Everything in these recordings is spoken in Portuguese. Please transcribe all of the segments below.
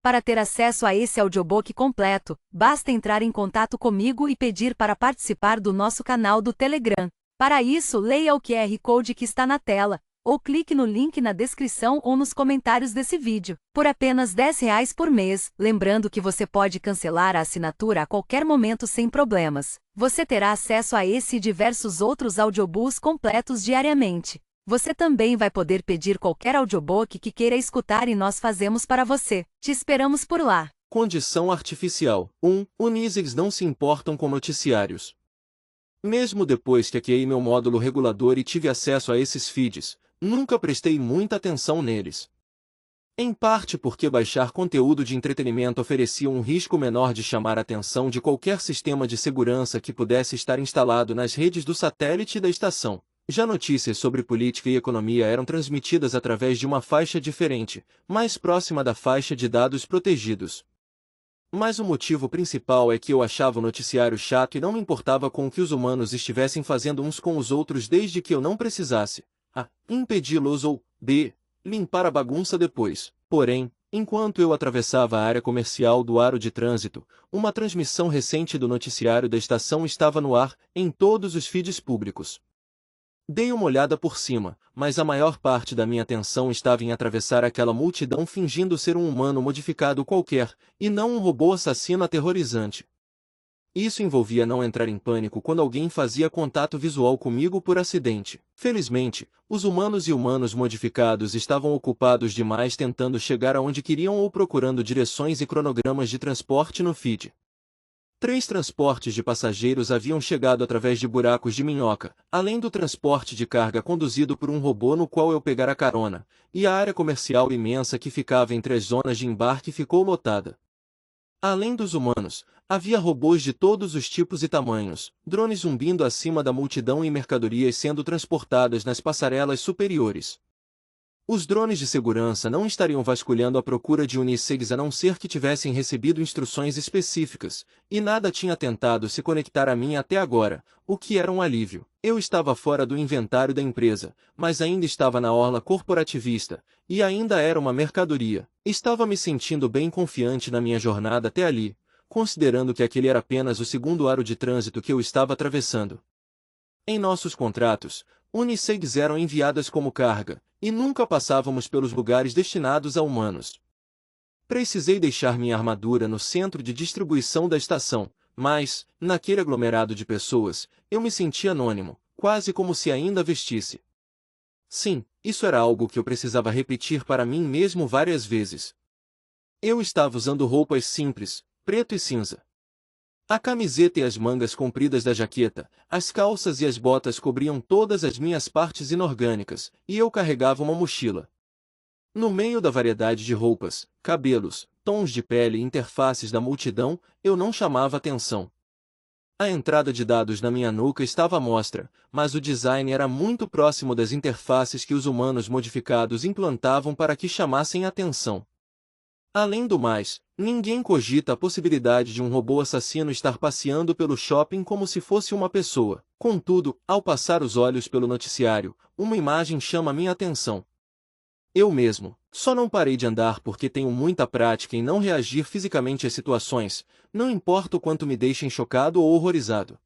Para ter acesso a esse audiobook completo, basta entrar em contato comigo e pedir para participar do nosso canal do Telegram. Para isso, leia o QR Code que está na tela, ou clique no link na descrição ou nos comentários desse vídeo. Por apenas R$ 10 por mês, lembrando que você pode cancelar a assinatura a qualquer momento sem problemas. Você terá acesso a esse e diversos outros audiobooks completos diariamente. Você também vai poder pedir qualquer audiobook que queira escutar e nós fazemos para você. Te esperamos por lá. Condição artificial. 1. Unisys não se importam com noticiários. Mesmo depois que hackeei meu módulo regulador e tive acesso a esses feeds, nunca prestei muita atenção neles. Em parte porque baixar conteúdo de entretenimento oferecia um risco menor de chamar a atenção de qualquer sistema de segurança que pudesse estar instalado nas redes do satélite e da estação. Já notícias sobre política e economia eram transmitidas através de uma faixa diferente, mais próxima da faixa de dados protegidos. Mas o motivo principal é que eu achava o noticiário chato e não me importava com o que os humanos estivessem fazendo uns com os outros desde que eu não precisasse a. Impedi-los ou b. Limpar a bagunça depois. Porém, enquanto eu atravessava a área comercial do aro de trânsito, uma transmissão recente do noticiário da estação estava no ar, em todos os feeds públicos. Dei uma olhada por cima, mas a maior parte da minha atenção estava em atravessar aquela multidão fingindo ser um humano modificado qualquer, e não um robô assassino aterrorizante. Isso envolvia não entrar em pânico quando alguém fazia contato visual comigo por acidente. Felizmente, os humanos e humanos modificados estavam ocupados demais tentando chegar aonde queriam ou procurando direções e cronogramas de transporte no feed. 3 transportes de passageiros haviam chegado através de buracos de minhoca, além do transporte de carga conduzido por um robô no qual eu pegara carona, e a área comercial imensa que ficava entre as zonas de embarque ficou lotada. Além dos humanos, havia robôs de todos os tipos e tamanhos, drones zumbindo acima da multidão e mercadorias sendo transportadas nas passarelas superiores. Os drones de segurança não estariam vasculhando à procura de Unisys a não ser que tivessem recebido instruções específicas, e nada tinha tentado se conectar a mim até agora, o que era um alívio. Eu estava fora do inventário da empresa, mas ainda estava na orla corporativista, e ainda era uma mercadoria. Estava me sentindo bem confiante na minha jornada até ali, considerando que aquele era apenas o segundo aro de trânsito que eu estava atravessando. Em nossos contratos, Unisys eram enviadas como carga, e nunca passávamos pelos lugares destinados a humanos. Precisei deixar minha armadura no centro de distribuição da estação, mas, naquele aglomerado de pessoas, eu me sentia anônimo, quase como se ainda vestisse. Sim, isso era algo que eu precisava repetir para mim mesmo várias vezes. Eu estava usando roupas simples, preto e cinza. A camiseta e as mangas compridas da jaqueta, as calças e as botas cobriam todas as minhas partes inorgânicas, e eu carregava uma mochila. No meio da variedade de roupas, cabelos, tons de pele e interfaces da multidão, eu não chamava atenção. A entrada de dados na minha nuca estava à mostra, mas o design era muito próximo das interfaces que os humanos modificados implantavam para que chamassem atenção. Além do mais, ninguém cogita a possibilidade de um robô assassino estar passeando pelo shopping como se fosse uma pessoa. Contudo, ao passar os olhos pelo noticiário, uma imagem chama minha atenção. Eu mesmo, só não parei de andar porque tenho muita prática em não reagir fisicamente às situações, não importa o quanto me deixem chocado ou horrorizado.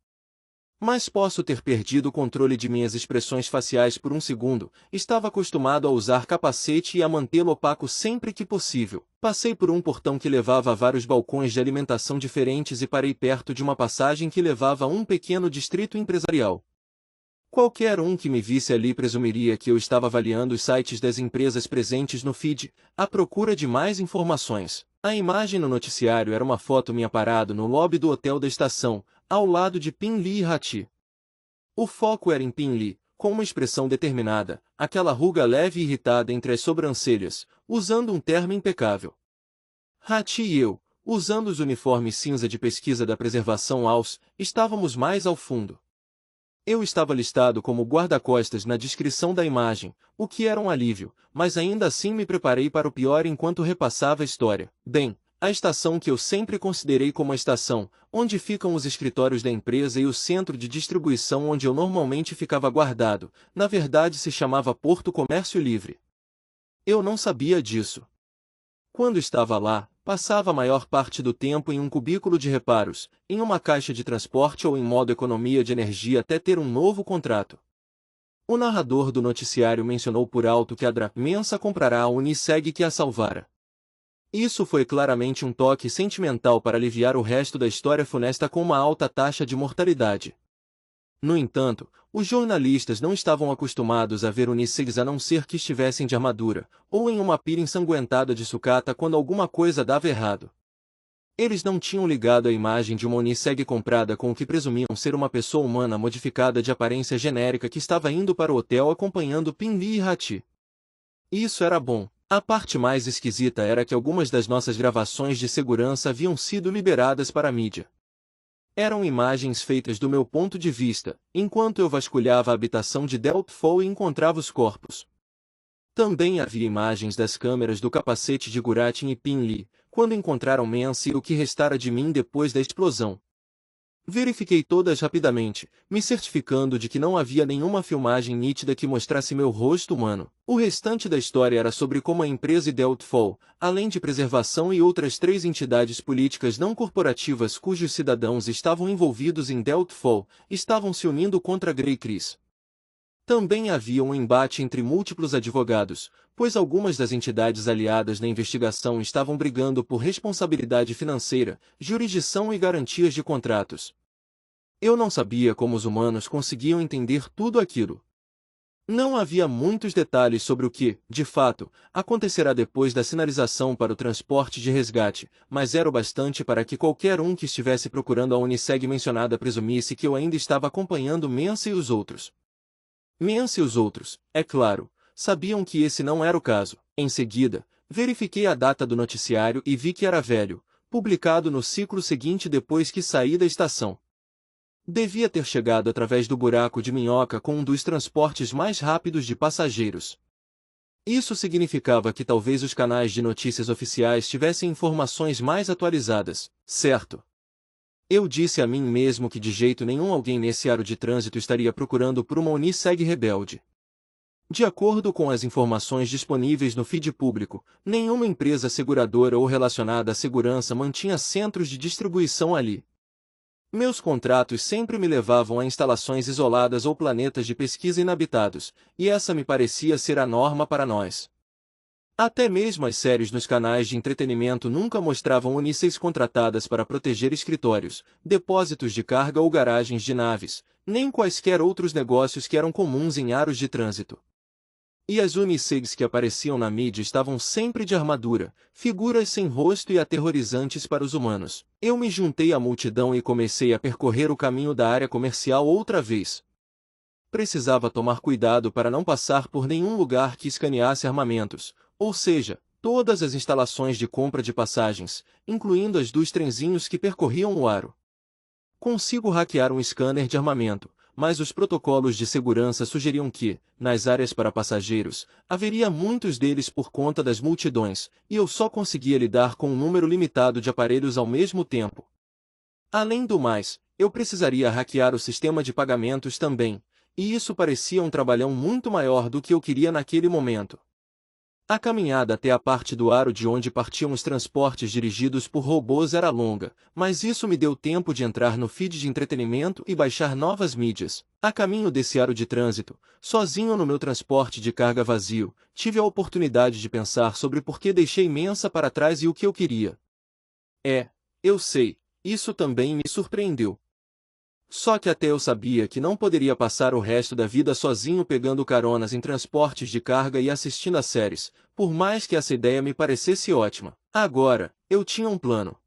Mas posso ter perdido o controle de minhas expressões faciais por um segundo, estava acostumado a usar capacete e a mantê-lo opaco sempre que possível. Passei por um portão que levava a vários balcões de alimentação diferentes e parei perto de uma passagem que levava a um pequeno distrito empresarial. Qualquer um que me visse ali presumiria que eu estava avaliando os sites das empresas presentes no feed, à procura de mais informações. A imagem no noticiário era uma foto minha parado no lobby do hotel da estação, ao lado de Pin Lee e Hati. O foco era em Pin Lee, com uma expressão determinada, aquela ruga leve e irritada entre as sobrancelhas, usando um terno impecável. Hati e eu, usando os uniformes cinza de pesquisa da preservação AUS, estávamos mais ao fundo. Eu estava listado como guarda-costas na descrição da imagem, o que era um alívio, mas ainda assim me preparei para o pior enquanto repassava a história. Bem, a estação que eu sempre considerei como a estação, onde ficam os escritórios da empresa e o centro de distribuição onde eu normalmente ficava guardado, na verdade se chamava Porto Comércio Livre. Eu não sabia disso. Quando estava lá, passava a maior parte do tempo em um cubículo de reparos, em uma caixa de transporte ou em modo economia de energia até ter um novo contrato. O narrador do noticiário mencionou por alto que a Mensa comprará a Uniseg que a salvara. Isso foi claramente um toque sentimental para aliviar o resto da história funesta com uma alta taxa de mortalidade. No entanto, os jornalistas não estavam acostumados a ver Unisegs a não ser que estivessem de armadura, ou em uma pira ensanguentada de sucata quando alguma coisa dava errado. Eles não tinham ligado a imagem de uma Uniseg comprada com o que presumiam ser uma pessoa humana modificada de aparência genérica que estava indo para o hotel acompanhando Pinli e Hati. Isso era bom. A parte mais esquisita era que algumas das nossas gravações de segurança haviam sido liberadas para a mídia. Eram imagens feitas do meu ponto de vista, enquanto eu vasculhava a habitação de Delphi e encontrava os corpos. Também havia imagens das câmeras do capacete de Guratin e Pinli, quando encontraram Mensa e o que restara de mim depois da explosão. Verifiquei todas rapidamente, me certificando de que não havia nenhuma filmagem nítida que mostrasse meu rosto humano. O restante da história era sobre como a empresa e Delphi, além de preservação e outras 3 entidades políticas não corporativas cujos cidadãos estavam envolvidos em Delphi, estavam se unindo contra Grey Chris. Também havia um embate entre múltiplos advogados, pois algumas das entidades aliadas na investigação estavam brigando por responsabilidade financeira, jurisdição e garantias de contratos. Eu não sabia como os humanos conseguiam entender tudo aquilo. Não havia muitos detalhes sobre o que, de fato, acontecerá depois da sinalização para o transporte de resgate, mas era o bastante para que qualquer um que estivesse procurando a Uniseg mencionada presumisse que eu ainda estava acompanhando Mensa e os outros. Mensa e os outros, é claro, sabiam que esse não era o caso. Em seguida, verifiquei a data do noticiário e vi que era velho, publicado no ciclo seguinte depois que saí da estação. Devia ter chegado através do buraco de minhoca com um dos transportes mais rápidos de passageiros. Isso significava que talvez os canais de notícias oficiais tivessem informações mais atualizadas, certo? Eu disse a mim mesmo que de jeito nenhum alguém nesse aro de trânsito estaria procurando por uma Uniseg rebelde. De acordo com as informações disponíveis no feed público, nenhuma empresa seguradora ou relacionada à segurança mantinha centros de distribuição ali. Meus contratos sempre me levavam a instalações isoladas ou planetas de pesquisa inabitados, e essa me parecia ser a norma para nós. Até mesmo as séries nos canais de entretenimento nunca mostravam Unisegs contratadas para proteger escritórios, depósitos de carga ou garagens de naves, nem quaisquer outros negócios que eram comuns em aros de trânsito. E as Unisegs que apareciam na mídia estavam sempre de armadura, figuras sem rosto e aterrorizantes para os humanos. Eu me juntei à multidão e comecei a percorrer o caminho da área comercial outra vez. Precisava tomar cuidado para não passar por nenhum lugar que escaneasse armamentos, ou seja, todas as instalações de compra de passagens, incluindo as dos trenzinhos que percorriam o aro. Consigo hackear um scanner de armamento, mas os protocolos de segurança sugeriam que, nas áreas para passageiros, haveria muitos deles por conta das multidões, e eu só conseguia lidar com um número limitado de aparelhos ao mesmo tempo. Além do mais, eu precisaria hackear o sistema de pagamentos também, e isso parecia um trabalhão muito maior do que eu queria naquele momento. A caminhada até a parte do aro de onde partiam os transportes dirigidos por robôs era longa, mas isso me deu tempo de entrar no feed de entretenimento e baixar novas mídias. A caminho desse aro de trânsito, sozinho no meu transporte de carga vazio, tive a oportunidade de pensar sobre por que deixei Mensa para trás e o que eu queria. Eu sei, isso também me surpreendeu. Só que até eu sabia que não poderia passar o resto da vida sozinho pegando caronas em transportes de carga e assistindo a séries, por mais que essa ideia me parecesse ótima. Agora, eu tinha um plano.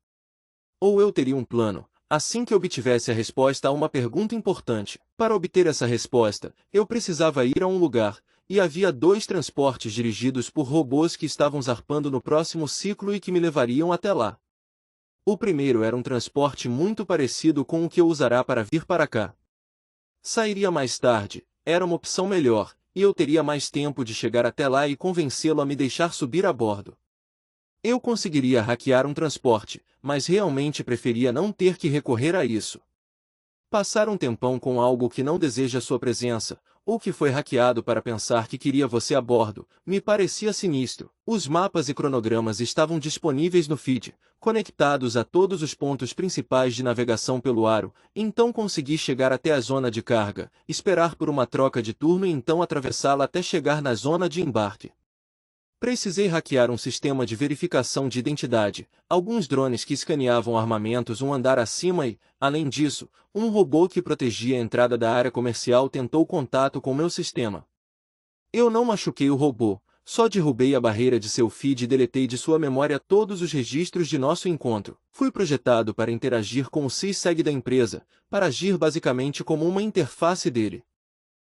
Ou eu teria um plano, assim que obtivesse a resposta a uma pergunta importante. Para obter essa resposta, eu precisava ir a um lugar, e havia 2 transportes dirigidos por robôs que estavam zarpando no próximo ciclo e que me levariam até lá. O primeiro era um transporte muito parecido com o que eu usará para vir para cá. Sairia mais tarde, era uma opção melhor, e eu teria mais tempo de chegar até lá e convencê-lo a me deixar subir a bordo. Eu conseguiria hackear um transporte, mas realmente preferia não ter que recorrer a isso. Passar um tempão com algo que não deseja sua presença, ou que foi hackeado para pensar que queria você a bordo, me parecia sinistro. Os mapas e cronogramas estavam disponíveis no feed, conectados a todos os pontos principais de navegação pelo aro, então consegui chegar até a zona de carga, esperar por uma troca de turno e então atravessá-la até chegar na zona de embarque. Precisei hackear um sistema de verificação de identidade, alguns drones que escaneavam armamentos um andar acima e, além disso, um robô que protegia a entrada da área comercial tentou contato com meu sistema. Eu não machuquei o robô, só derrubei a barreira de seu feed e deletei de sua memória todos os registros de nosso encontro. Fui projetado para interagir com o SysSeg da empresa, para agir basicamente como uma interface dele.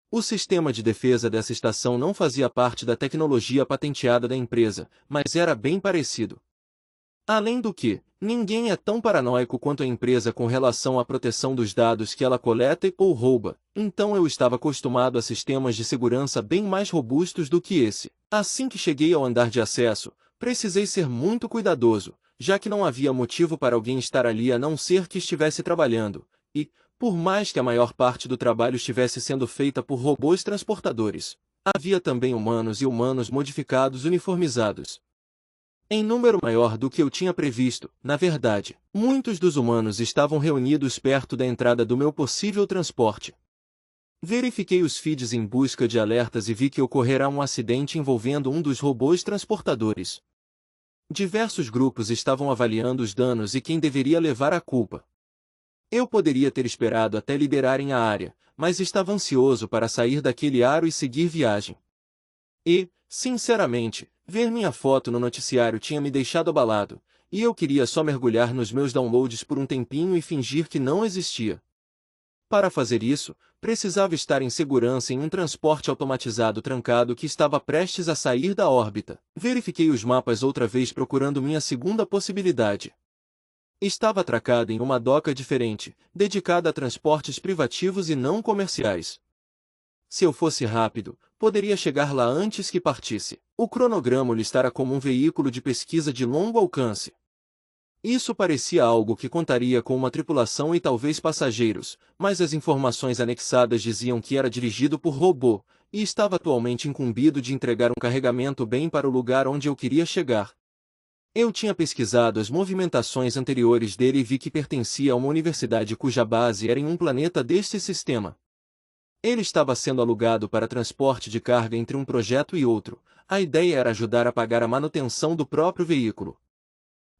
O sistema de defesa dessa estação não fazia parte da tecnologia patenteada da empresa, mas era bem parecido. Além do que, ninguém é tão paranoico quanto a empresa com relação à proteção dos dados que ela coleta ou rouba, então eu estava acostumado a sistemas de segurança bem mais robustos do que esse. Assim que cheguei ao andar de acesso, precisei ser muito cuidadoso, já que não havia motivo para alguém estar ali a não ser que estivesse trabalhando, e, por mais que a maior parte do trabalho estivesse sendo feita por robôs transportadores, havia também humanos e humanos modificados uniformizados. Em número maior do que eu tinha previsto, na verdade, muitos dos humanos estavam reunidos perto da entrada do meu possível transporte. Verifiquei os feeds em busca de alertas e vi que ocorrerá um acidente envolvendo um dos robôs transportadores. Diversos grupos estavam avaliando os danos e quem deveria levar a culpa. Eu poderia ter esperado até liberarem a área, mas estava ansioso para sair daquele aro e seguir viagem. E, sinceramente, ver minha foto no noticiário tinha me deixado abalado, e eu queria só mergulhar nos meus downloads por um tempinho e fingir que não existia. Para fazer isso, precisava estar em segurança em um transporte automatizado trancado que estava prestes a sair da órbita. Verifiquei os mapas outra vez procurando minha segunda possibilidade. Estava atracada em uma doca diferente, dedicada a transportes privativos e não comerciais. Se eu fosse rápido, poderia chegar lá antes que partisse. O cronograma listara como um veículo de pesquisa de longo alcance. Isso parecia algo que contaria com uma tripulação e talvez passageiros, mas as informações anexadas diziam que era dirigido por robô, e estava atualmente incumbido de entregar um carregamento bem para o lugar onde eu queria chegar. Eu tinha pesquisado as movimentações anteriores dele e vi que pertencia a uma universidade cuja base era em um planeta deste sistema. Ele estava sendo alugado para transporte de carga entre um projeto e outro. A ideia era ajudar a pagar a manutenção do próprio veículo.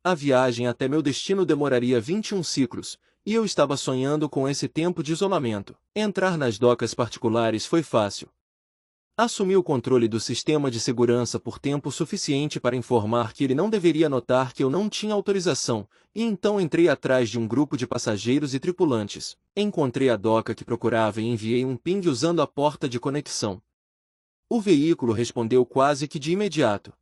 A viagem até meu destino demoraria 21 ciclos, e eu estava sonhando com esse tempo de isolamento. Entrar nas docas particulares foi fácil. Assumi o controle do sistema de segurança por tempo suficiente para informar que ele não deveria notar que eu não tinha autorização, e então entrei atrás de um grupo de passageiros e tripulantes. Encontrei a doca que procurava e enviei um ping usando a porta de conexão. O veículo respondeu quase que de imediato.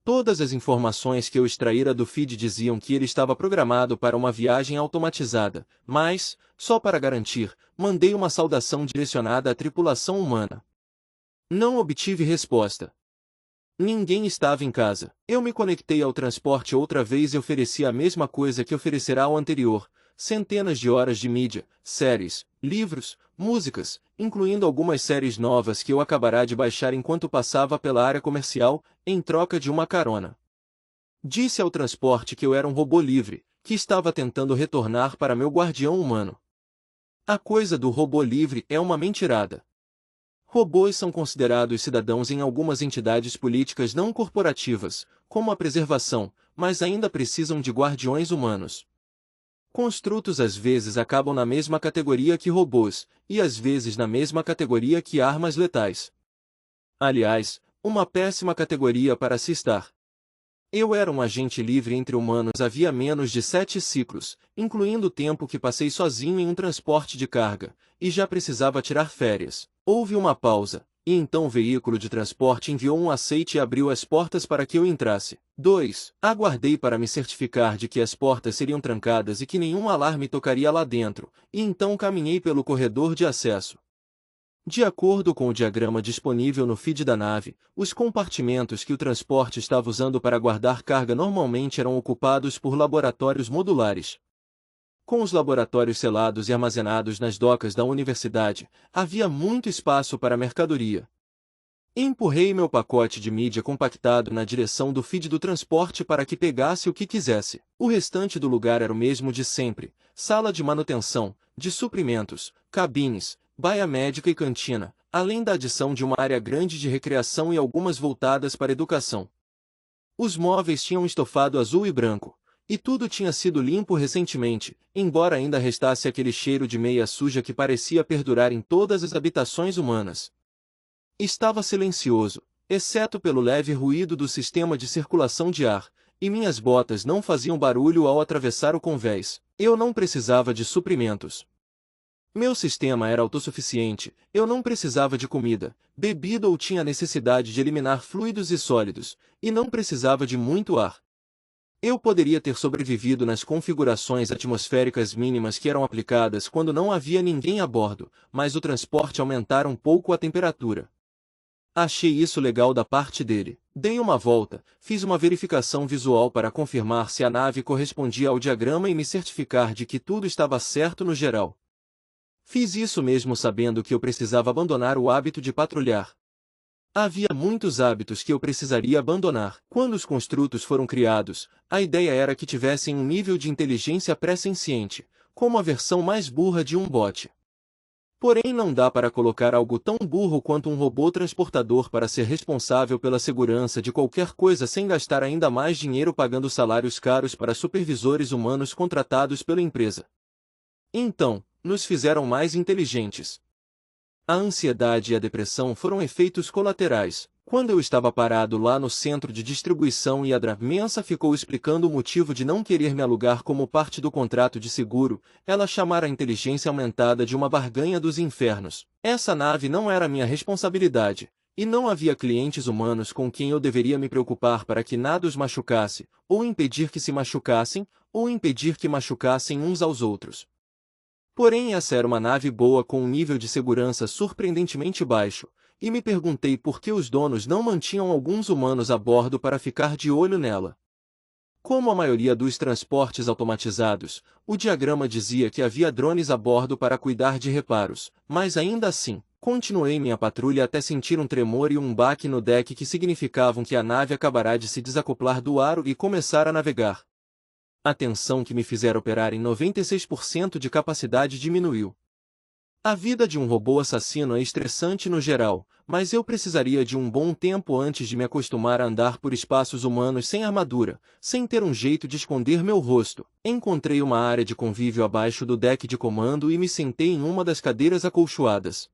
Todas as informações que eu extraíra do feed diziam que ele estava programado para uma viagem automatizada, mas, só para garantir, mandei uma saudação direcionada à tripulação humana. Não obtive resposta. Ninguém estava em casa. Eu me conectei ao transporte outra vez e ofereci a mesma coisa que oferecerá ao anterior, centenas de horas de mídia, séries, livros, músicas, incluindo algumas séries novas que eu acabará de baixar enquanto passava pela área comercial, em troca de uma carona. Disse ao transporte que eu era um robô livre, que estava tentando retornar para meu guardião humano. A coisa do robô livre é uma mentirada. Robôs são considerados cidadãos em algumas entidades políticas não corporativas, como a preservação, mas ainda precisam de guardiões humanos. Construtos às vezes acabam na mesma categoria que robôs, e às vezes na mesma categoria que armas letais. Aliás, uma péssima categoria para se estar. Eu era um agente livre entre humanos havia menos de 7 ciclos, incluindo o tempo que passei sozinho em um transporte de carga, e já precisava tirar férias. Houve uma pausa, e então o veículo de transporte enviou um aceite e abriu as portas para que eu entrasse. 2. Aguardei para me certificar de que as portas seriam trancadas e que nenhum alarme tocaria lá dentro, e então caminhei pelo corredor de acesso. De acordo com o diagrama disponível no feed da nave, os compartimentos que o transporte estava usando para guardar carga normalmente eram ocupados por laboratórios modulares. Com os laboratórios selados e armazenados nas docas da universidade, havia muito espaço para mercadoria. Empurrei meu pacote de mídia compactado na direção do feed do transporte para que pegasse o que quisesse. O restante do lugar era o mesmo de sempre: sala de manutenção, de suprimentos, cabines, baia médica e cantina, além da adição de uma área grande de recreação e algumas voltadas para educação. Os móveis tinham estofado azul e branco, e tudo tinha sido limpo recentemente, embora ainda restasse aquele cheiro de meia suja que parecia perdurar em todas as habitações humanas. Estava silencioso, exceto pelo leve ruído do sistema de circulação de ar, e minhas botas não faziam barulho ao atravessar o convés. Eu não precisava de suprimentos. Meu sistema era autossuficiente, eu não precisava de comida, bebida ou tinha necessidade de eliminar fluidos e sólidos, e não precisava de muito ar. Eu poderia ter sobrevivido nas configurações atmosféricas mínimas que eram aplicadas quando não havia ninguém a bordo, mas o transporte aumentara um pouco a temperatura. Achei isso legal da parte dele. Dei uma volta, fiz uma verificação visual para confirmar se a nave correspondia ao diagrama e me certificar de que tudo estava certo no geral. Fiz isso mesmo sabendo que eu precisava abandonar o hábito de patrulhar. Havia muitos hábitos que eu precisaria abandonar. Quando os construtos foram criados, a ideia era que tivessem um nível de inteligência pré-senciente, como a versão mais burra de um bot. Porém, não dá para colocar algo tão burro quanto um robô transportador para ser responsável pela segurança de qualquer coisa sem gastar ainda mais dinheiro pagando salários caros para supervisores humanos contratados pela empresa. Então, nos fizeram mais inteligentes. A ansiedade e a depressão foram efeitos colaterais. Quando eu estava parado lá no centro de distribuição e a Dramensa ficou explicando o motivo de não querer me alugar como parte do contrato de seguro, ela chamara a inteligência aumentada de uma barganha dos infernos. Essa nave não era minha responsabilidade, e não havia clientes humanos com quem eu deveria me preocupar para que nada os machucasse, ou impedir que se machucassem, ou impedir que machucassem uns aos outros. Porém, essa era uma nave boa com um nível de segurança surpreendentemente baixo, e me perguntei por que os donos não mantinham alguns humanos a bordo para ficar de olho nela. Como a maioria dos transportes automatizados, o diagrama dizia que havia drones a bordo para cuidar de reparos, mas ainda assim, continuei minha patrulha até sentir um tremor e um baque no deck que significavam que a nave acabará de se desacoplar do aro e começar a navegar. A tensão que me fizera operar em 96% de capacidade diminuiu. A vida de um robô assassino é estressante no geral, mas eu precisaria de um bom tempo antes de me acostumar a andar por espaços humanos sem armadura, sem ter um jeito de esconder meu rosto. Encontrei uma área de convívio abaixo do deck de comando e me sentei em uma das cadeiras acolchoadas.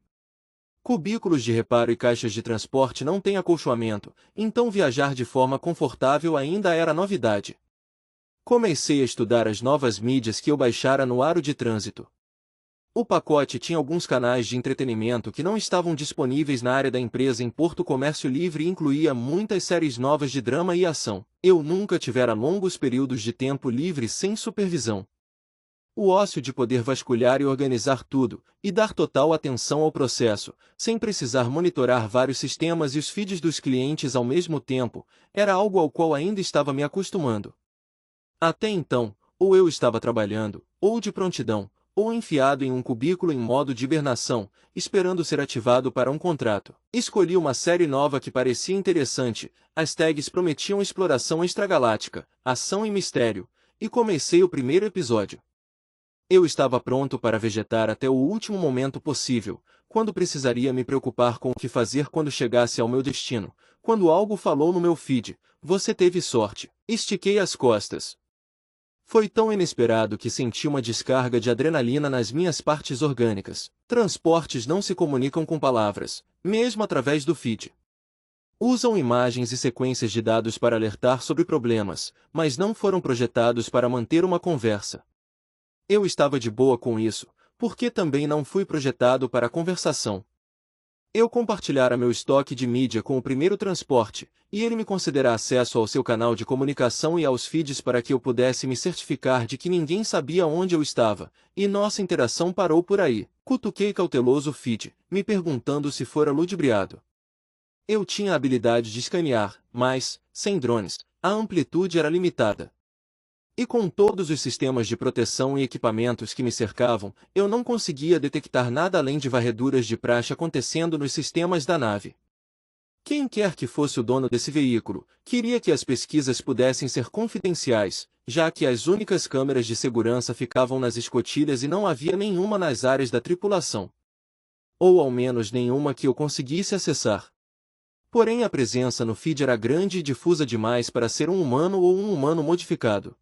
Cubículos de reparo e caixas de transporte não têm acolchoamento, então viajar de forma confortável ainda era novidade. Comecei a estudar as novas mídias que eu baixara no aro de trânsito. O pacote tinha alguns canais de entretenimento que não estavam disponíveis na área da empresa em Porto Comércio Livre e incluía muitas séries novas de drama e ação. Eu nunca tivera longos períodos de tempo livre sem supervisão. O ócio de poder vasculhar e organizar tudo, e dar total atenção ao processo, sem precisar monitorar vários sistemas e os feeds dos clientes ao mesmo tempo, era algo ao qual ainda estava me acostumando. Até então, ou eu estava trabalhando, ou de prontidão, ou enfiado em um cubículo em modo de hibernação, esperando ser ativado para um contrato. Escolhi uma série nova que parecia interessante, as tags prometiam exploração extragaláctica, ação e mistério, e comecei o primeiro episódio. Eu estava pronto para vegetar até o último momento possível, quando precisaria me preocupar com o que fazer quando chegasse ao meu destino, quando algo falou no meu feed: "Você teve sorte." Estiquei as costas. Foi tão inesperado que senti uma descarga de adrenalina nas minhas partes orgânicas. Transportes não se comunicam com palavras, mesmo através do feed. Usam imagens e sequências de dados para alertar sobre problemas, mas não foram projetados para manter uma conversa. Eu estava de boa com isso, porque também não fui projetado para conversação. Eu compartilhara meu estoque de mídia com o primeiro transporte, e ele me concederá acesso ao seu canal de comunicação e aos feeds para que eu pudesse me certificar de que ninguém sabia onde eu estava, e nossa interação parou por aí. Cutuquei cauteloso o feed, me perguntando se fora ludibriado. Eu tinha a habilidade de escanear, mas, sem drones, a amplitude era limitada. E com todos os sistemas de proteção e equipamentos que me cercavam, eu não conseguia detectar nada além de varreduras de praxe acontecendo nos sistemas da nave. Quem quer que fosse o dono desse veículo, queria que as pesquisas pudessem ser confidenciais, já que as únicas câmeras de segurança ficavam nas escotilhas e não havia nenhuma nas áreas da tripulação. Ou ao menos nenhuma que eu conseguisse acessar. Porém a presença no feed era grande e difusa demais para ser um humano ou um humano modificado.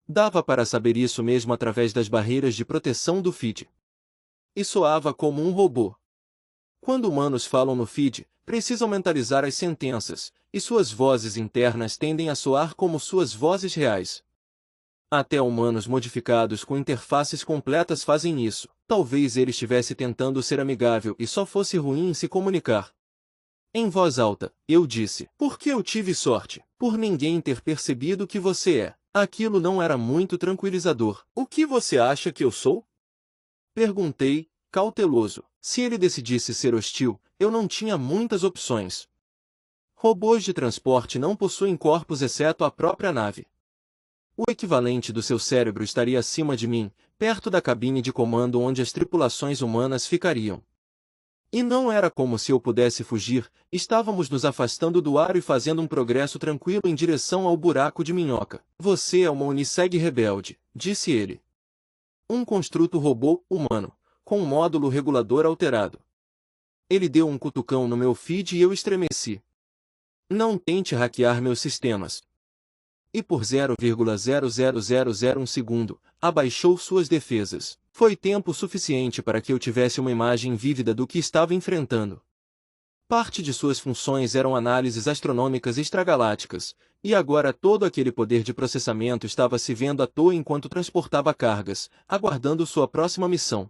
Dava para saber isso mesmo através das barreiras de proteção do feed. E soava como um robô. Quando humanos falam no feed, precisam mentalizar as sentenças, e suas vozes internas tendem a soar como suas vozes reais. Até humanos modificados com interfaces completas fazem isso. Talvez ele estivesse tentando ser amigável e só fosse ruim em se comunicar. Em voz alta, eu disse: "Porque eu tive sorte, por ninguém ter percebido que você é." Aquilo não era muito tranquilizador. "O que você acha que eu sou?" Perguntei, cauteloso. Se ele decidisse ser hostil, eu não tinha muitas opções. Robôs de transporte não possuem corpos exceto a própria nave. O equivalente do seu cérebro estaria acima de mim, perto da cabine de comando onde as tripulações humanas ficariam. E não era como se eu pudesse fugir, estávamos nos afastando do aro e fazendo um progresso tranquilo em direção ao buraco de minhoca. "Você é uma Uniseg rebelde", disse ele. Um construto robô humano, com um módulo regulador alterado. Ele deu um cutucão no meu feed e eu estremeci. "Não tente hackear meus sistemas." E por 0,00001 segundo, abaixou suas defesas. Foi tempo suficiente para que eu tivesse uma imagem vívida do que estava enfrentando. Parte de suas funções eram análises astronômicas extragalácticas, e agora todo aquele poder de processamento estava se vendo à toa enquanto transportava cargas, aguardando sua próxima missão.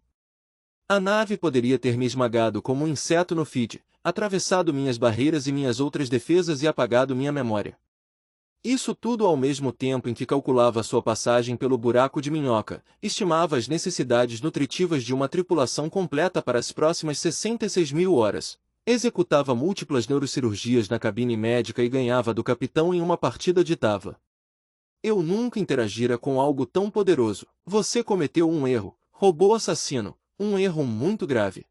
A nave poderia ter me esmagado como um inseto no feed, atravessado minhas barreiras e minhas outras defesas e apagado minha memória. Isso tudo ao mesmo tempo em que calculava sua passagem pelo buraco de minhoca, estimava as necessidades nutritivas de uma tripulação completa para as próximas 66.000 horas, executava múltiplas neurocirurgias na cabine médica e ganhava do capitão em uma partida de tava. Eu nunca interagira com algo tão poderoso. "Você cometeu um erro, robô assassino, um erro muito grave."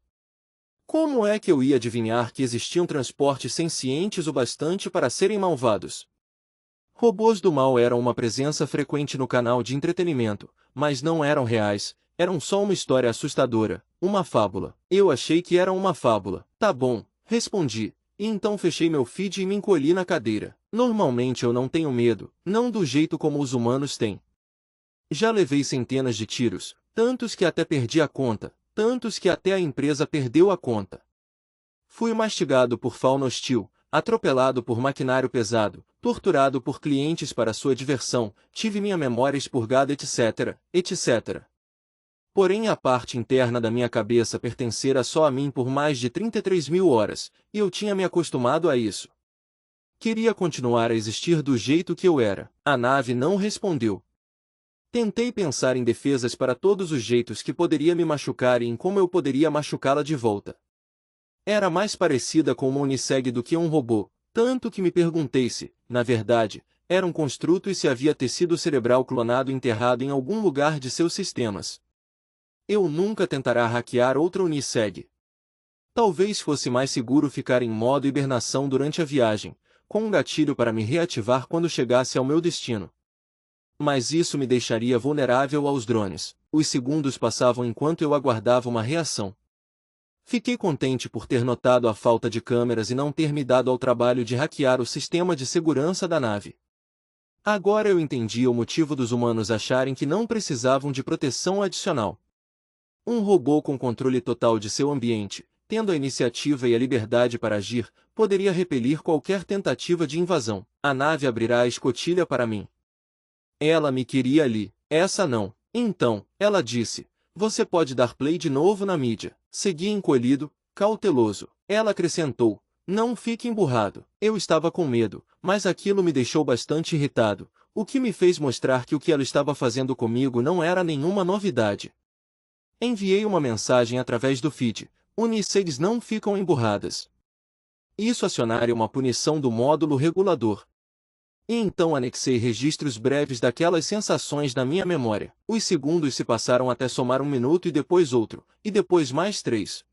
Como é que eu ia adivinhar que existiam transportes sencientes o bastante para serem malvados? Robôs do mal eram uma presença frequente no canal de entretenimento, mas não eram reais, eram só uma história assustadora, uma fábula. Eu achei que era uma fábula. "Tá bom", respondi, e então fechei meu feed e me encolhi na cadeira. Normalmente eu não tenho medo, não do jeito como os humanos têm. Já levei centenas de tiros, tantos que até perdi a conta, tantos que até a empresa perdeu a conta. Fui mastigado por fauna hostil, atropelado por maquinário pesado, torturado por clientes para sua diversão, tive minha memória expurgada, etc., etc. Porém a parte interna da minha cabeça pertencera só a mim por mais de 33.000 horas, e eu tinha me acostumado a isso. Queria continuar a existir do jeito que eu era. A nave não respondeu. Tentei pensar em defesas para todos os jeitos que poderia me machucar e em como eu poderia machucá-la de volta. Era mais parecida com uma Uniseg do que um robô, tanto que me perguntei se, na verdade, era um construto e se havia tecido cerebral clonado enterrado em algum lugar de seus sistemas. Eu nunca tentará hackear outra Uniseg. Talvez fosse mais seguro ficar em modo hibernação durante a viagem, com um gatilho para me reativar quando chegasse ao meu destino. Mas isso me deixaria vulnerável aos drones. Os segundos passavam enquanto eu aguardava uma reação. Fiquei contente por ter notado a falta de câmeras e não ter me dado ao trabalho de hackear o sistema de segurança da nave. Agora eu entendia o motivo dos humanos acharem que não precisavam de proteção adicional. Um robô com controle total de seu ambiente, tendo a iniciativa e a liberdade para agir, poderia repelir qualquer tentativa de invasão. A nave abrirá a escotilha para mim. Ela me queria ali, essa não. Então, ela disse: "Você pode dar play de novo na mídia." Segui encolhido, cauteloso. Ela acrescentou: "Não fique emburrado." Eu estava com medo, mas aquilo me deixou bastante irritado, o que me fez mostrar que o que ela estava fazendo comigo não era nenhuma novidade. Enviei uma mensagem através do feed: "Unisegs não ficam emburradas." Isso acionaria uma punição do módulo regulador. E então anexei registros breves daquelas sensações na minha memória. Os segundos se passaram até somar 1 minuto e depois outro, e depois mais 3.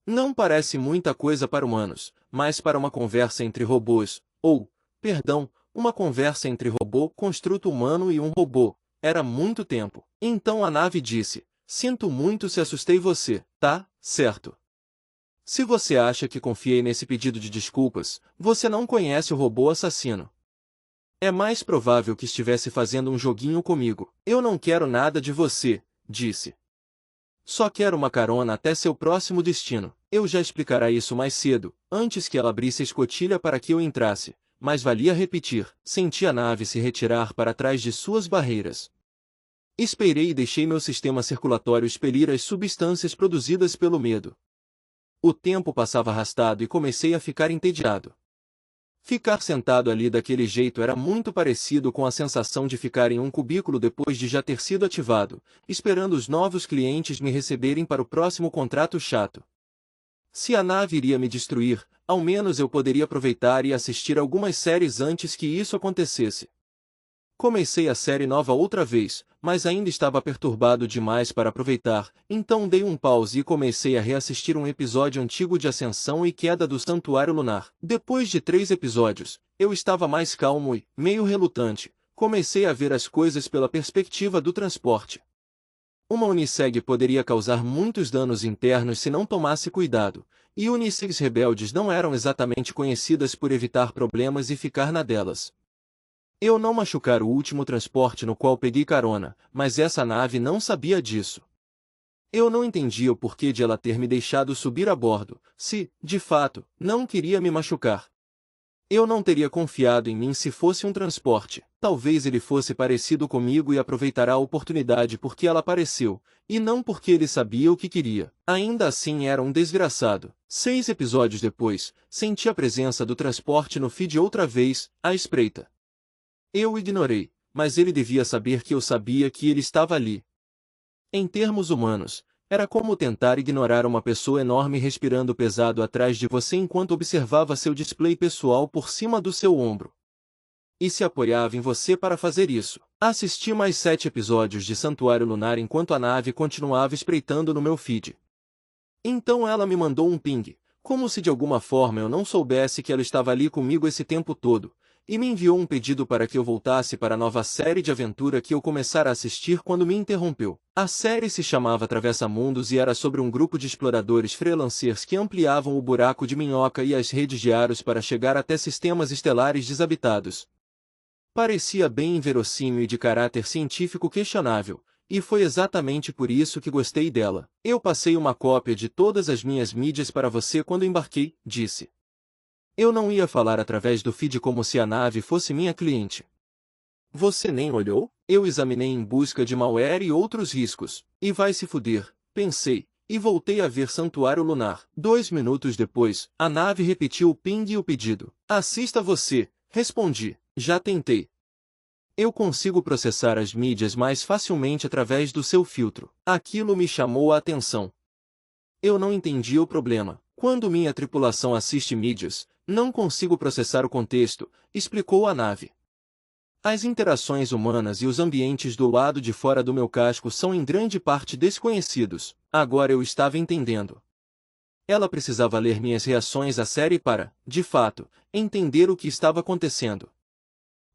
Não parece muita coisa para humanos, mas para uma conversa entre robôs, uma conversa entre robô, construto humano e um robô, era muito tempo. Então a nave disse: sinto muito se assustei você, tá, certo? Se você acha que confiei nesse pedido de desculpas, você não conhece o robô assassino. É mais provável que estivesse fazendo um joguinho comigo. Eu não quero nada de você, disse. Só quero uma carona até seu próximo destino. Eu já explicará isso mais cedo, antes que ela abrisse a escotilha para que eu entrasse, mas valia repetir. Senti a nave se retirar para trás de suas barreiras. Esperei e deixei meu sistema circulatório expelir as substâncias produzidas pelo medo. O tempo passava arrastado e comecei a ficar entediado. Ficar sentado ali daquele jeito era muito parecido com a sensação de ficar em um cubículo depois de já ter sido ativado, esperando os novos clientes me receberem para o próximo contrato chato. Se a nave iria me destruir, ao menos eu poderia aproveitar e assistir algumas séries antes que isso acontecesse. Comecei a série nova outra vez, mas ainda estava perturbado demais para aproveitar, então dei um pause e comecei a reassistir um episódio antigo de Ascensão e Queda do Santuário Lunar. Depois de 3 episódios, eu estava mais calmo e, meio relutante, comecei a ver as coisas pela perspectiva do transporte. Uma Uniseg poderia causar muitos danos internos se não tomasse cuidado, e Unisegs rebeldes não eram exatamente conhecidas por evitar problemas e ficar na delas. Eu não machucar o último transporte no qual peguei carona, mas essa nave não sabia disso. Eu não entendia o porquê de ela ter me deixado subir a bordo, se, de fato, não queria me machucar. Eu não teria confiado em mim se fosse um transporte. Talvez ele fosse parecido comigo e aproveitará a oportunidade porque ela apareceu, e não porque ele sabia o que queria. Ainda assim era um desgraçado. 6 episódios depois, senti a presença do transporte no feed outra vez, à espreita. Eu o ignorei, mas ele devia saber que eu sabia que ele estava ali. Em termos humanos, era como tentar ignorar uma pessoa enorme respirando pesado atrás de você enquanto observava seu display pessoal por cima do seu ombro. E se apoiava em você para fazer isso. Assisti mais 7 episódios de Santuário Lunar enquanto a nave continuava espreitando no meu feed. Então ela me mandou um ping, como se de alguma forma eu não soubesse que ela estava ali comigo esse tempo todo, e me enviou um pedido para que eu voltasse para a nova série de aventura que eu começara a assistir quando me interrompeu. A série se chamava Atravessa Mundos e era sobre um grupo de exploradores freelancers que ampliavam o buraco de minhoca e as redes de aros para chegar até sistemas estelares desabitados. Parecia bem inverossímil e de caráter científico questionável, e foi exatamente por isso que gostei dela. Eu passei uma cópia de todas as minhas mídias para você quando embarquei, disse. Eu não ia falar através do feed como se a nave fosse minha cliente. Você nem olhou? Eu examinei em busca de malware e outros riscos. E vai se fuder, pensei, e voltei a ver Santuário Lunar. 2 minutos depois, a nave repetiu o ping e o pedido. Assista você, respondi. Já tentei. Eu consigo processar as mídias mais facilmente através do seu filtro. Aquilo me chamou a atenção. Eu não entendi o problema. Quando minha tripulação assiste mídias, não consigo processar o contexto, explicou a nave. As interações humanas e os ambientes do lado de fora do meu casco são em grande parte desconhecidos. Agora eu estava entendendo. Ela precisava ler minhas reações à série para, de fato, entender o que estava acontecendo.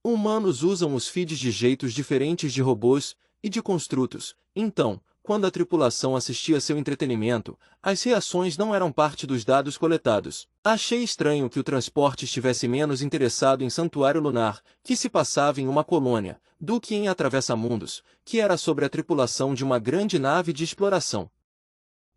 Humanos usam os feeds de jeitos diferentes de robôs e de construtos, então, quando a tripulação assistia seu entretenimento, as reações não eram parte dos dados coletados. Achei estranho que o transporte estivesse menos interessado em Santuário Lunar, que se passava em uma colônia, do que em Atravessa Mundos, que era sobre a tripulação de uma grande nave de exploração.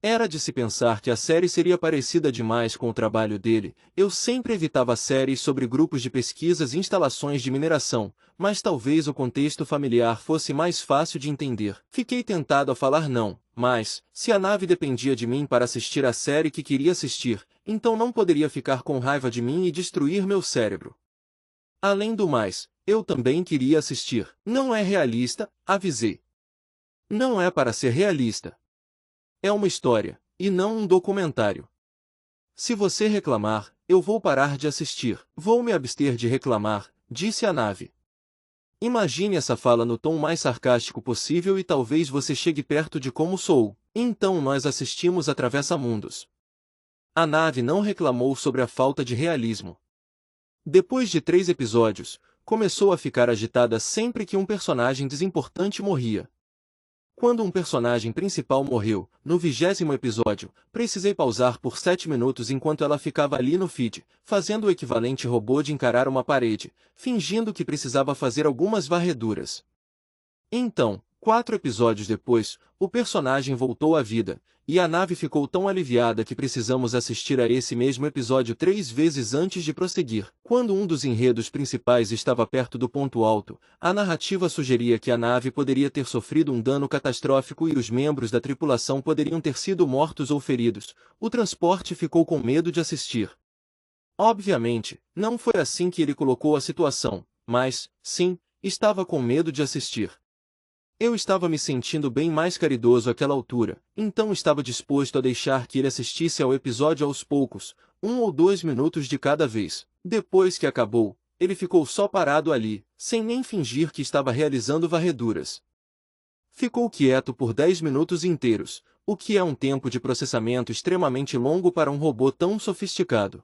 Era de se pensar que a série seria parecida demais com o trabalho dele. Eu sempre evitava séries sobre grupos de pesquisas e instalações de mineração, mas talvez o contexto familiar fosse mais fácil de entender. Fiquei tentado a falar não, mas, se a nave dependia de mim para assistir a série que queria assistir, então não poderia ficar com raiva de mim e destruir meu cérebro. Além do mais, eu também queria assistir. Não é realista, avisei. Não é para ser realista. É uma história, e não um documentário. Se você reclamar, eu vou parar de assistir. Vou me abster de reclamar, disse a nave. Imagine essa fala no tom mais sarcástico possível e talvez você chegue perto de como sou. Então nós assistimos Atravessa-Mundos. A nave não reclamou sobre a falta de realismo. Depois de 3 episódios, começou a ficar agitada sempre que um personagem desimportante morria. Quando um personagem principal morreu, no 20º episódio, precisei pausar por 7 minutos enquanto ela ficava ali no feed, fazendo o equivalente robô de encarar uma parede, fingindo que precisava fazer algumas varreduras. Então, 4 episódios depois, o personagem voltou à vida, e a nave ficou tão aliviada que precisamos assistir a esse mesmo episódio 3 vezes antes de prosseguir. Quando um dos enredos principais estava perto do ponto alto, a narrativa sugeria que a nave poderia ter sofrido um dano catastrófico e os membros da tripulação poderiam ter sido mortos ou feridos. O transporte ficou com medo de assistir. Obviamente, não foi assim que ele colocou a situação, mas, sim, estava com medo de assistir. Eu estava me sentindo bem mais caridoso àquela altura, então estava disposto a deixar que ele assistisse ao episódio aos poucos, 1 ou 2 minutos de cada vez. Depois que acabou, ele ficou só parado ali, sem nem fingir que estava realizando varreduras. Ficou quieto por 10 minutos inteiros, o que é um tempo de processamento extremamente longo para um robô tão sofisticado.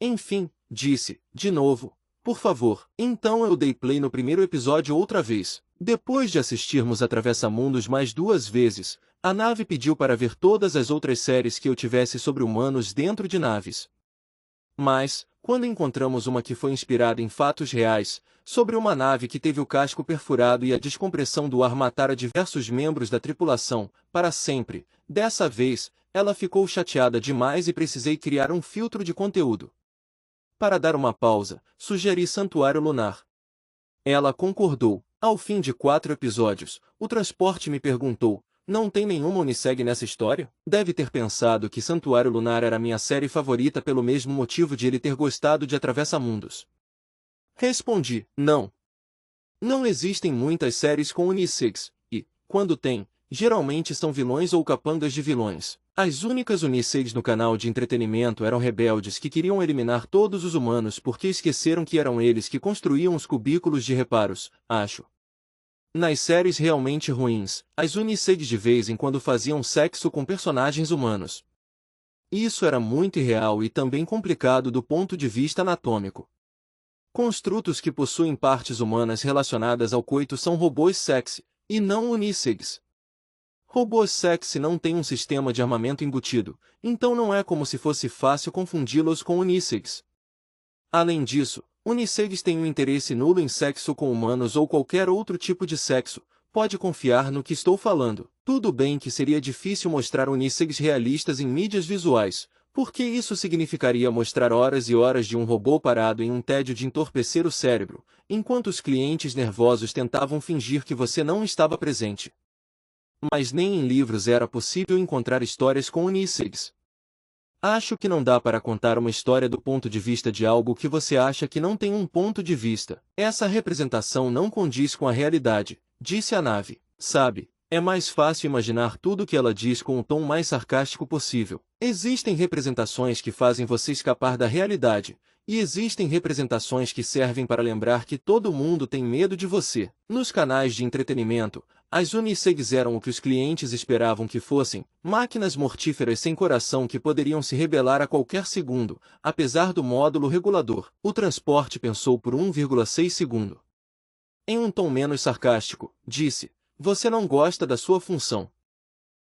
Enfim, disse, de novo, por favor. Então eu dei play no primeiro episódio outra vez. Depois de assistirmos Atravessa-Mundos mais 2 vezes, a nave pediu para ver todas as outras séries que eu tivesse sobre humanos dentro de naves. Mas, quando encontramos uma que foi inspirada em fatos reais, sobre uma nave que teve o casco perfurado e a descompressão do ar matara diversos membros da tripulação, para sempre, dessa vez, ela ficou chateada demais e precisei criar um filtro de conteúdo. Para dar uma pausa, sugeri Santuário Lunar. Ela concordou. Ao fim de 4 episódios, o transporte me perguntou, não tem nenhuma unissegue nessa história? Deve ter pensado que Santuário Lunar era minha série favorita pelo mesmo motivo de ele ter gostado de Atravessa-Mundos. Respondi, não. Não existem muitas séries com unissegs, e, quando tem, geralmente são vilões ou capangas de vilões. As únicas unissegs no canal de entretenimento eram rebeldes que queriam eliminar todos os humanos porque esqueceram que eram eles que construíam os cubículos de reparos, acho. Nas séries realmente ruins, as unissegs de vez em quando faziam sexo com personagens humanos. Isso era muito irreal e também complicado do ponto de vista anatômico. Construtos que possuem partes humanas relacionadas ao coito são robôs sexy, e não unissegs. Robôs sexy não têm um sistema de armamento embutido, então não é como se fosse fácil confundi-los com unissegs. Além disso, unissegs têm um interesse nulo em sexo com humanos ou qualquer outro tipo de sexo, pode confiar no que estou falando. Tudo bem que seria difícil mostrar unissegs realistas em mídias visuais, porque isso significaria mostrar horas e horas de um robô parado em um tédio de entorpecer o cérebro, enquanto os clientes nervosos tentavam fingir que você não estava presente. Mas nem em livros era possível encontrar histórias com unissegs. Acho que não dá para contar uma história do ponto de vista de algo que você acha que não tem um ponto de vista. Essa representação não condiz com a realidade, disse a nave. Sabe, é mais fácil imaginar tudo o que ela diz com o tom mais sarcástico possível. Existem representações que fazem você escapar da realidade, e existem representações que servem para lembrar que todo mundo tem medo de você. Nos canais de entretenimento, as unissegs eram o que os clientes esperavam que fossem, máquinas mortíferas sem coração que poderiam se rebelar a qualquer segundo, apesar do módulo regulador. O transporte pensou por 1,6 segundo. Em um tom menos sarcástico, disse, você não gosta da sua função.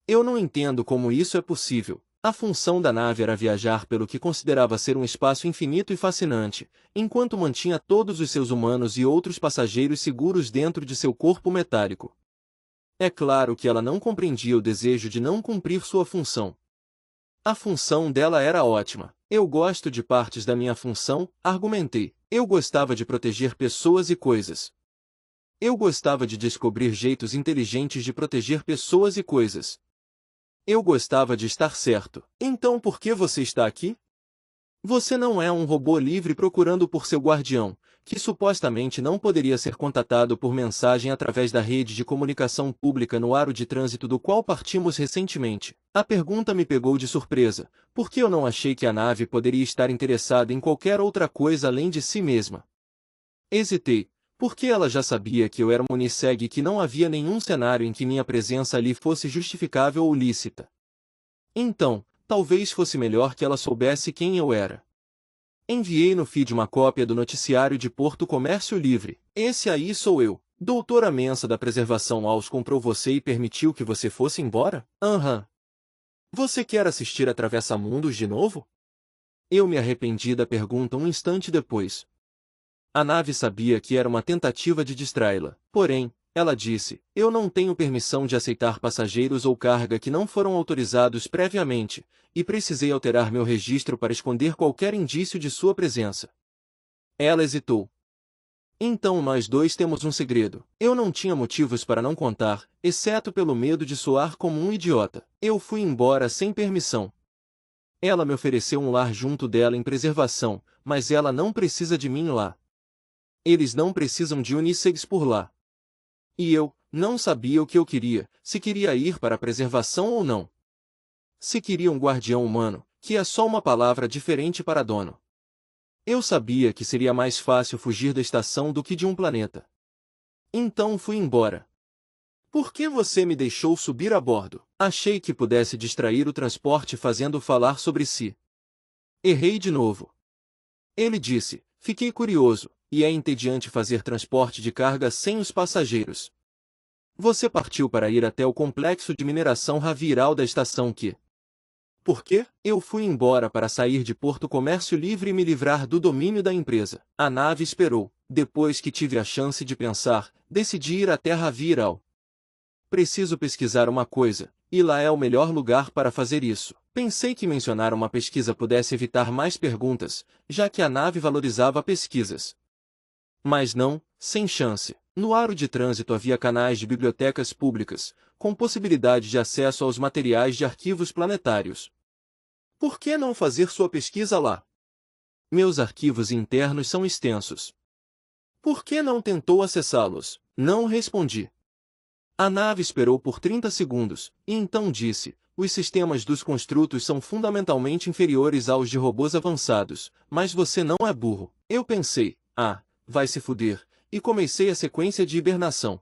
Eu não entendo como isso é possível. A função da nave era viajar pelo que considerava ser um espaço infinito e fascinante, enquanto mantinha todos os seus humanos e outros passageiros seguros dentro de seu corpo metálico. É claro que ela não compreendia o desejo de não cumprir sua função. A função dela era ótima. Eu gosto de partes da minha função, argumentei. Eu gostava de proteger pessoas e coisas. Eu gostava de descobrir jeitos inteligentes de proteger pessoas e coisas. Eu gostava de estar certo. Então por que você está aqui? Você não é um robô livre procurando por seu guardião, que supostamente não poderia ser contatado por mensagem através da rede de comunicação pública no aro de trânsito do qual partimos recentemente. A pergunta me pegou de surpresa, porque eu não achei que a nave poderia estar interessada em qualquer outra coisa além de si mesma. Hesitei, porque ela já sabia que eu era um Uniseg e que não havia nenhum cenário em que minha presença ali fosse justificável ou lícita. Então, talvez fosse melhor que ela soubesse quem eu era. Enviei no feed uma cópia do noticiário de Porto Comércio Livre. Esse aí sou eu. Doutora Mensa da Preservação Aos comprou você e permitiu que você fosse embora? Aham. Você quer assistir Atravessa Mundos de novo? Eu me arrependi da pergunta um instante depois. A nave sabia que era uma tentativa de distraí-la. Porém, ela disse, eu não tenho permissão de aceitar passageiros ou carga que não foram autorizados previamente, e precisei alterar meu registro para esconder qualquer indício de sua presença. Ela hesitou. Então nós dois temos um segredo. Eu não tinha motivos para não contar, exceto pelo medo de soar como um idiota. Eu fui embora sem permissão. Ela me ofereceu um lar junto dela em preservação, mas ela não precisa de mim lá. Eles não precisam de unissegs por lá. E eu, não sabia o que eu queria, se queria ir para a preservação ou não. Se queria um guardião humano, que é só uma palavra diferente para dono. Eu sabia que seria mais fácil fugir da estação do que de um planeta. Então fui embora. Por que você me deixou subir a bordo? Achei que pudesse distrair o transporte fazendo falar sobre si. Errei de novo. Ele disse, fiquei curioso, e é entediante fazer transporte de carga sem os passageiros. Você partiu para ir até o complexo de mineração Raviral da estação Q. Por quê? Eu fui embora para sair de Porto Comércio Livre e me livrar do domínio da empresa. A nave esperou. Depois que tive a chance de pensar, decidi ir até Raviral. Preciso pesquisar uma coisa, e lá é o melhor lugar para fazer isso. Pensei que mencionar uma pesquisa pudesse evitar mais perguntas, já que a nave valorizava pesquisas. Mas não, sem chance. No aro de trânsito havia canais de bibliotecas públicas, com possibilidade de acesso aos materiais de arquivos planetários. Por que não fazer sua pesquisa lá? Meus arquivos internos são extensos. Por que não tentou acessá-los? Não respondi. A nave esperou por 30 segundos, e então disse, os sistemas dos construtos são fundamentalmente inferiores aos de robôs avançados, mas você não é burro. Eu pensei, vai se fuder, e comecei a sequência de hibernação.